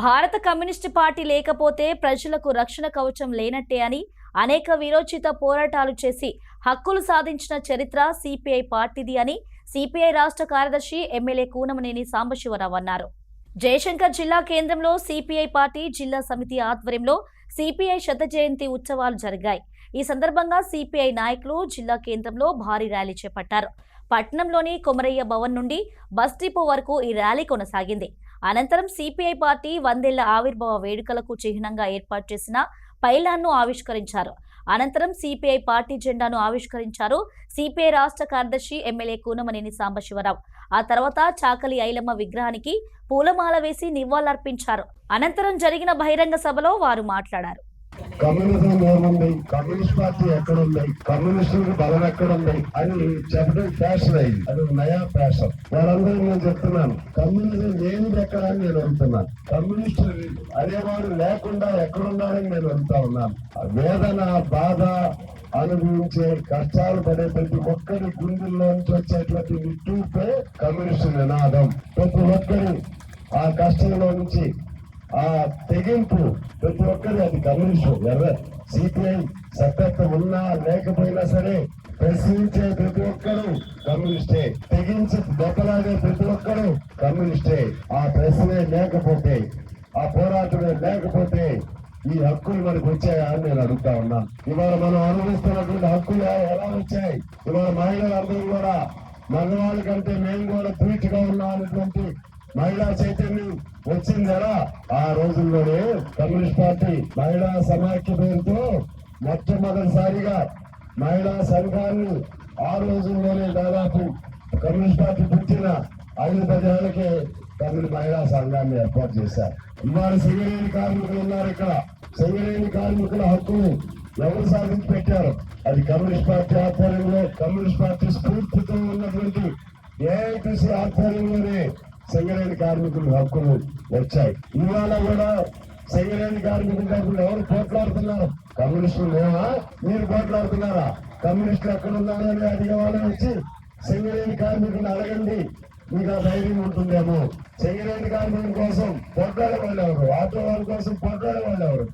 భారత communist party లేకపోతే ప్రజలకు రక్షణ కవచం లేనట్టే అని అనేక వీరోచిత పోరాటాలు చేసి హక్కులు సాధించిన చరిత్ర సిపిఐ పార్టీది అని సిపిఐ రాష్ట్ర కార్యదర్శి ఎమ్మెల్యే కూనమనేని సాంబశివరావు అన్నారు. జయశంకర్ జిల్లా కేంద్రంలో సిపిఐ పార్టీ జిల్లా సమితి ఆధ్వర్యంలో సిపిఐ శత జయంతి ఉత్సవాలు జరిగాయి. ఈ సందర్భంగా సిపిఐ నాయకులు జిల్లా కేంద్రంలో భారీ ర్యాలీ చేపట్టారు. పట్టణంలోని కొమరయ్య భవన్ నుండి బస్ డిపో వరకు ఈ ర్యాలీ కొనసాగింది. అనంతరం సిపిఐ పార్టీ 100ఏళ్ల ఆవిర్భావ వేడుకలకు చిహ్నంగా ఏర్పాటు చేసిన పైలాన్ను ఆవిష్కరించారు. అనంతరం సిపిఐ పార్టీ జెండాను ఆవిష్కరించారు సిపిఐ రాష్ట్ర కార్యదర్శి ఎమ్మెల్యే కూనమనేని సాంబశివరావు. ఆ తర్వాత చాకలి ఐలమ్మ విగ్రహానికి పూలమాల వేసి నివాళులర్పించారు. అనంతరం జరిగిన బహిరంగ సభలో వారు మాట్లాడారు. కమ్యూనిజం ఏముంది, కమ్యూనిస్ట్ పార్టీ ఎక్కడుంది, కమ్యూనిస్టులకు బలం ఎక్కడుంది అని చెప్పడం ఫ్యాషన్ అయింది. అది నయా ఫ్యాషన్. వాళ్ళందరూ నేను చెప్తున్నాను, కమ్యూనిజం లేనిది ఎక్కడ అని నేను అడుగుతున్నాను. కమ్యూనిస్టు అనేవాడు లేకుండా ఎక్కడున్నారని నేను అడుగుతా ఉన్నాను. వేదన, బాధ అనుభవించే, కష్టాలు పడే ప్రతి ఒక్కరి గుండెల్లోంచి వచ్చేటువంటి నిట్టూపే కమ్యూనిస్టు నినాదం. ప్రతి ఒక్కరి ఆ కష్టంలో నుంచి ఆ తెగింపు ప్రతి ఒక్కరు అది కమ్యూనిస్టు. సిపిఐ సభ్యత్వం ఉన్నా లేకపోయినా సరే ప్రశ్నించే ప్రతి ఒక్కరు కమ్యూనిస్టే, తెగించి దెబ్బలాగే ప్రతి ఒక్కరు కమ్యూనిస్టే. ఆ ప్రశ్నే లేకపోతే, ఆ పోరాటమే లేకపోతే ఈ హక్కులు మనకు వచ్చాయా అని నేను అడుగుతా ఉన్నాను. ఇవాళ మనం అనుభవిస్తున్నటువంటి హక్కులు ఎలా వచ్చాయి? ఇవాళ మహిళలందరూ కూడా మగవాళ్ళ కంటే మేము కూడా ధీటుగా ఉన్నాం అనేటువంటి మహిళా చైతన్యం వచ్చింది ఎలా? ఆ రోజుల్లోనే కమ్యూనిస్ట్ పార్టీ మహిళా సమాఖ్య పేరుతో మొట్టమొదటిసారిగా మహిళా సంఘాన్ని ఆ రోజుల్లోనే దాదాపు కమ్యూనిస్ట్ పార్టీ పుట్టిన 5-10 ఏళ్లకే కమ్యూనిస్ట్ మహిళా సంఘాన్ని ఏర్పాటు చేశారు. ఇవాళ సింగరేణి కార్మికులు ఉన్నారు. ఇక్కడ సింగరేణి కార్మికుల హక్కులు ఎవరు సాధించి పెట్టారు? అది కమ్యూనిస్ట్ పార్టీ ఆధ్వర్యంలో, కమ్యూనిస్ట్ పార్టీ స్ఫూర్తితో ఉన్నటువంటి ఏఐటీసీ ఆధ్వర్యంలోనే సింగరేణి కార్మికుల హక్కులు వచ్చాయి. ఇవాళ కూడా సింగరేణి కార్మికుల హక్కులు ఎవరు పోట్లాడుతున్నారు? కమ్యూనిస్టులు లేవా? మీరు పోట్లాడుతున్నారా? కమ్యూనిస్టులు ఎక్కడ ఉన్నారని అడిగే వాళ్ళని వచ్చి సింగరేణి కార్మికులను అడగండి, మీకు ఆ ధైర్యం ఉంటుందేమో. సింగరేణి కార్మికుల కోసం పోట్లాడే వాళ్ళు ఎవరు? ఆటో వాళ్ళ కోసం పోట్లాడే వాళ్ళు ఎవరు?